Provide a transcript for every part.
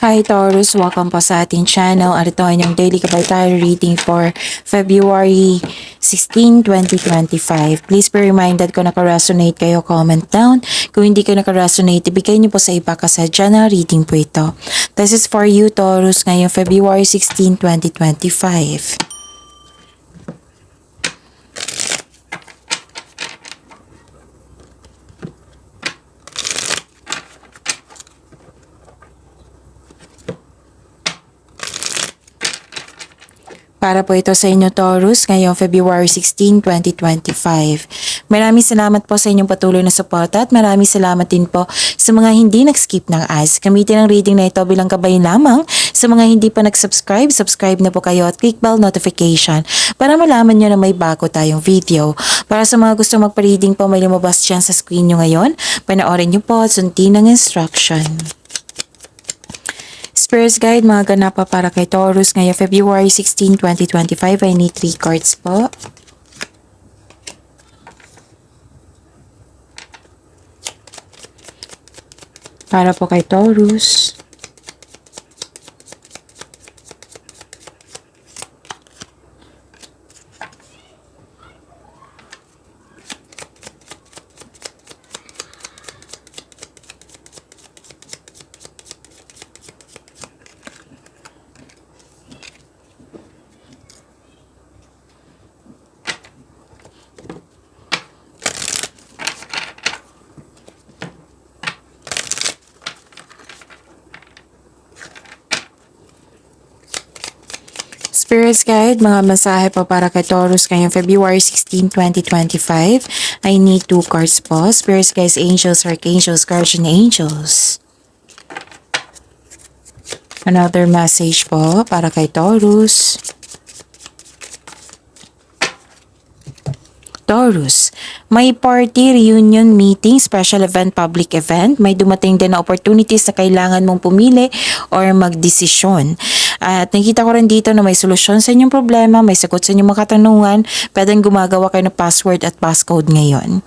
Hi Taurus, welcome po sa ating channel at ito ay inyong daily kabaytari reading for February 16, 2025. Please be reminded kung naka-resonate kayo, comment down. Kung hindi kayo naka-resonate, ibigay niyo po sa iba kasi dyan na reading po ito. This is for you Taurus ngayong February 16, 2025. Para po ito sa inyo Taurus ngayong February 16, 2025. Maraming salamat po sa inyong patuloy na suporta at maraming salamat din po sa mga hindi nag-skip ng ads. Gamitin ang reading na ito bilang gabay lamang sa mga hindi pa nag-subscribe. Subscribe na po kayo at click bell notification para malaman nyo na may bago tayong video. Para sa mga gusto magpa-reading po, may lumabas dyan sa screen nyo ngayon. Panoorin nyo po at sundin ang instruction. Spirit Guide, mga ganapa para kay Taurus ngayong February 16, 2025. I need 3 cards po. Para po kay Taurus. Spirit Guide, mga mensahe po para kay Taurus ngayong February 16, 2025. I need 2 cards po. Spirit Guides, Angels, Archangels, Guardian Angels. Another message po para kay Taurus. Taurus, may party, reunion, meeting, special event, public event. May dumating din na opportunities na kailangan mong pumili or magdesisyon. At nakita ko rin dito na may solusyon sa inyong problema, may sagot sa inyong mga katanungan. Pwedeng gumagawa kayo ng password at passcode ngayon.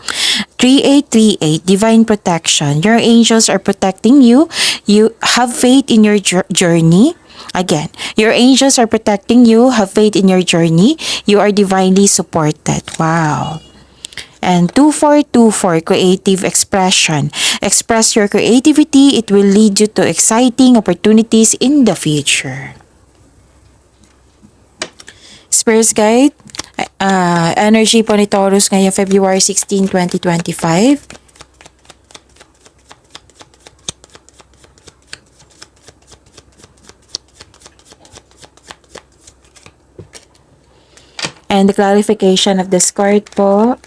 3838, Divine Protection. Your angels are protecting you. You have faith in your journey. Again, your angels are protecting you. Have faith in your journey. You are divinely supported. Wow. And 2424, creative expression. Express your creativity. It will lead you to exciting opportunities in the future. Spirit Guide, energy po ni Taurus ngayong February 16, 2025. And the clarification of this card po.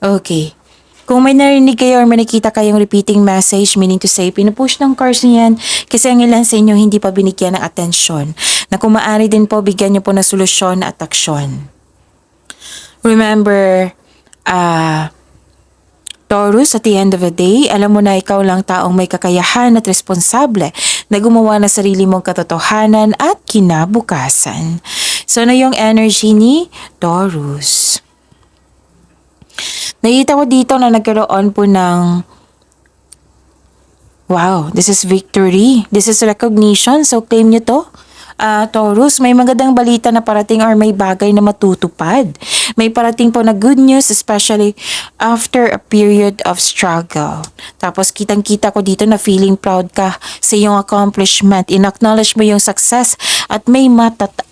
Okay. Kung may narinig kayo or may nakita kayong repeating message, meaning to say, pinupush ng cards niyan kasi ang ilan sa inyo hindi pa binigyan ng atensyon. Na kung maaari din po, bigyan niyo po ng solusyon at aksyon. Remember, Taurus, at the end of the day, alam mo na ikaw lang taong may kakayahan at responsable na gumawa ng sarili mong katotohanan at kinabukasan. So na yung energy ni Taurus. Nakita ko dito na nagkaroon po ng wow, this is victory. This is recognition. So claim nyo to. Taurus, may magandang balita na parating or may bagay na matutupad. May parating po na good news, especially after a period of struggle. Tapos kitang-kita ko dito na feeling proud ka sa iyong accomplishment. In-acknowledge mo yung success at may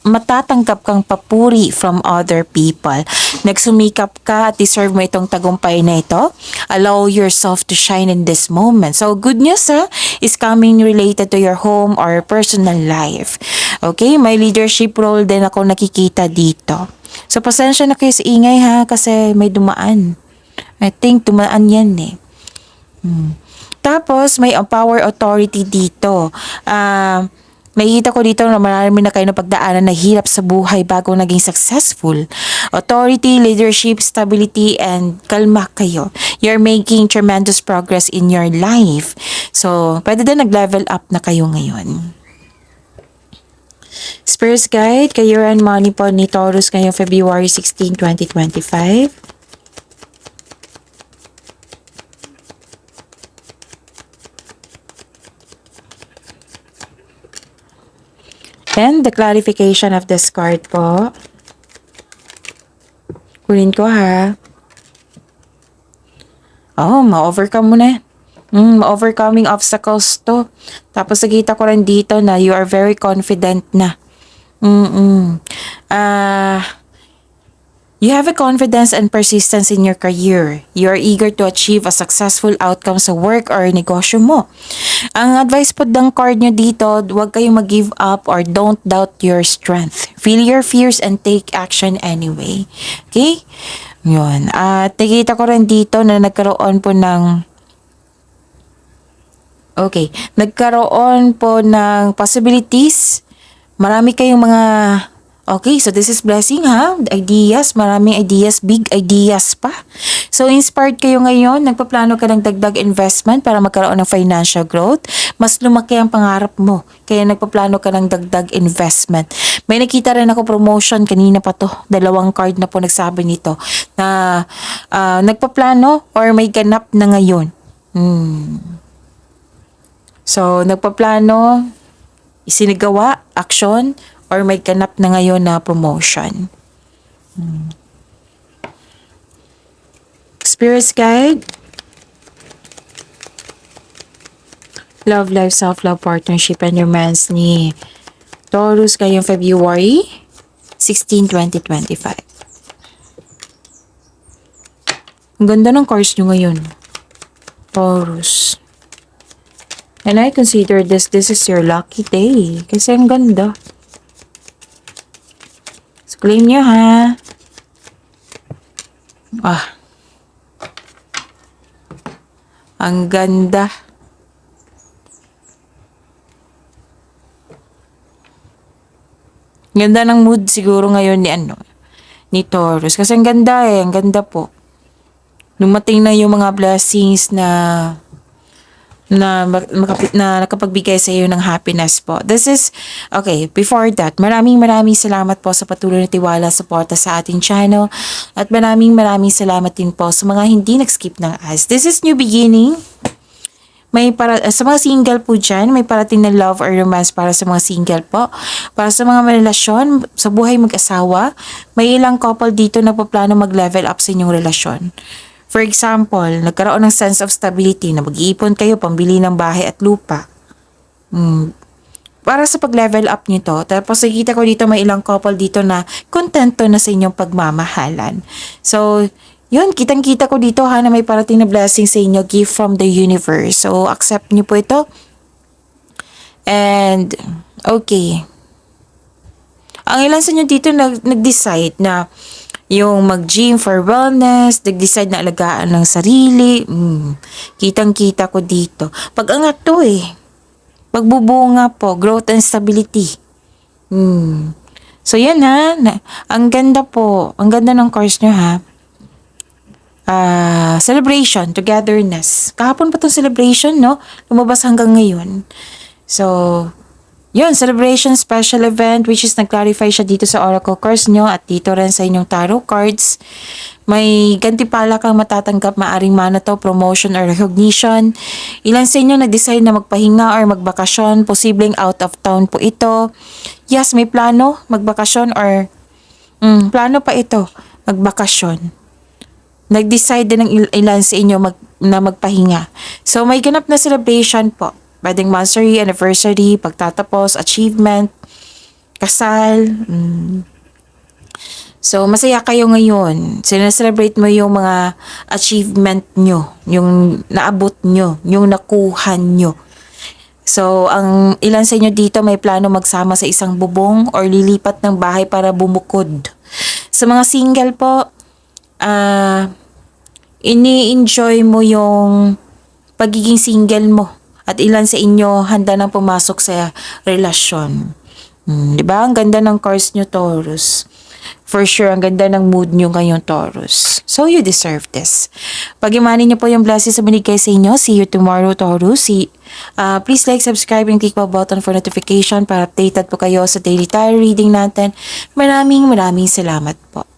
matatanggap kang papuri from other people. Nagsumikap ka at deserve mo itong tagumpay na ito. Allow yourself to shine in this moment. So good news is coming related to your home or personal life. Okay, may leadership role din ako nakikita dito. So pasensya na kayo sa ingay kasi may dumaan. I think dumaan yan eh. Tapos may power authority dito. Nakikita ko dito na marami na kayo na pagdaanan na hirap sa buhay bago naging successful. Authority, leadership, stability, and kalma kayo. You're making tremendous progress in your life. So, pwede din nag-level up na kayo ngayon. Spirits Guide, career and money po ni Taurus ngayong February 16, 2025. And the clarification of this card po. Kunin ko ha. Oh, ma-overcome mo na. Overcoming obstacles to. Tapos nakita ko rin dito na you are very confident na. You have a confidence and persistence in your career. You are eager to achieve a successful outcome sa work or negosyo mo. Ang advice po ng card nyo dito, huwag kayong mag-give up or don't doubt your strength. Feel your fears and take action anyway. Okay? Yun. At nakita ko rin dito na nagkaroon po ng nagkaroon po ng possibilities. Marami kayong mga so this is blessing ha. Ideas, maraming ideas, big ideas pa. So inspired kayo ngayon, nagpaplano ka ng dagdag investment para magkaroon ng financial growth. Mas lumaki ang pangarap mo, kaya nagpaplano ka ng dagdag investment. May nakita rin ako promotion kanina pa to. 2 card na po nagsabi nito na nagpaplano or may ganap na ngayon. So nagpaplano, isinagawa, action, or may ganap na ngayon na promotion. Spirits Guide. Love, life, self-love, partnership, and romance ni Taurus ngayong February 16, 2025. Ang ganda ng cards nyo ngayon, Taurus. And I consider this is your lucky day. Kasi ang ganda. Claim nyo ha. Ang ganda. Ganda ng mood siguro ngayon ni Taurus. Kasi ang ganda ang ganda po. Lumating na yung mga blessings na nakapagbigay sa iyo ng happiness po. This is, before that, maraming salamat po sa patuloy na tiwala, suporta sa ating channel. At maraming salamat din po sa mga hindi nag-skip ng ads. This is new beginning. Sa mga single po dyan, may parating na love or romance para sa mga single po. Para sa mga relasyon, sa buhay mag-asawa, may ilang couple dito na plano mag-level up sa inyong relasyon. For example, nagkaroon ng sense of stability na mag-iipon kayo pambili ng bahay at lupa. Para sa pag-level up nito, tapos nakikita ko dito may ilang couple dito na kontento na sa inyong pagmamahalan. So, yun, kitang-kita ko dito na may parating na blessing sa inyo, gift from the universe. So, accept niyo po ito. And, okay. Ang ilan sa inyo dito nag-decide na yung mag-gym for wellness, nag-decide na alagaan ng sarili. Kitang-kita ko dito. Pag-angat to Pagbubunga po, growth and stability. So yan ang ganda po. Ang ganda ng course nyo celebration, togetherness. Kahapon pa itong celebration, no? Lumabas hanggang ngayon. So, yun, celebration special event which is nag-clarify siya dito sa oracle cards nyo at dito rin sa inyong tarot cards. May gantimpala kang matatanggap, maaring mana to, promotion or recognition. Ilan sa inyo nag-decide na magpahinga or magbakasyon, posibleng out of town po ito. Yes, may plano, magbakasyon or plano pa ito, magbakasyon. Nag-decide din ng ilan sa inyo na magpahinga. So, may ganap na celebration po. Pwedeng monthsary, anniversary, pagtatapos, achievement, kasal. So, masaya kayo ngayon. Sinaselebrate mo yung mga achievement nyo, yung naabot nyo, yung nakuha nyo. So, ang ilan sa inyo dito may plano magsama sa isang bubong or lilipat ng bahay para bumukod. Sa mga single po, ini-enjoy mo yung pagiging single mo. At ilan sa inyo handa nang pumasok sa relasyon. Diba? Ang ganda ng cards nyo, Taurus. For sure, ang ganda ng mood nyo ngayon, Taurus. So, you deserve this. Pag-imanin niyo po yung blessings na binigay sa inyo. See you tomorrow, Taurus. Please like, subscribe, and click the button for notification para updated po kayo sa daily tarot reading natin. Maraming salamat po.